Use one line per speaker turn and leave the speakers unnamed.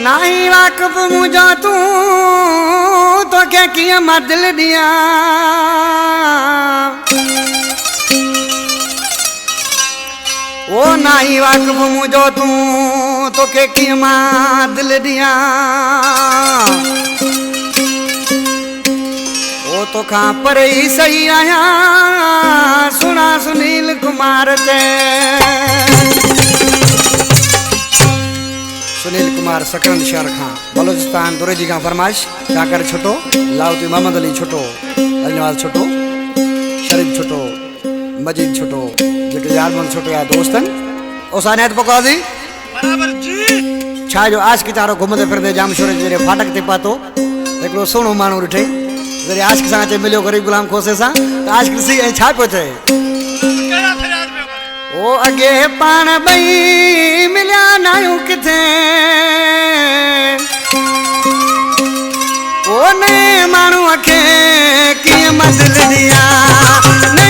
नहीं वाकफ मुझो तू तो क्या किया दिल दिया ओ नहीं वाकफ मुझो तू तो क्या किया दिल दिया ओ तो खां पर ही सही आया सुना सुनील कुमार ते सुनील कुमार सकरंद शहर खां बलोचिस्तान दुरेजी खां फरमाइश जाकर छोटो लाउती मोहम्मद अली छोटो अलीनवाज छोटो शरीफ छोटो मजीद छोटो जेके यारमन छोटो या दोस्तन ओसानियत पकाजी
बराबर जी
छा जो आशिक चारो घुमंदे फिरदे जाम शोरे जे फाटक ते पातो एकड़ो सोनो मानू रिठे जरे आशिक सां चे मिलियो गरीब गुलाम खोसे सां त आशिक सी ऐं छा पियो चए
केड़ा फरियाद पियो करे
ओ अगे पाण बई मिलिया नायूं किथे ओ ने माण्हूअ खे कीअं दिल दिया ने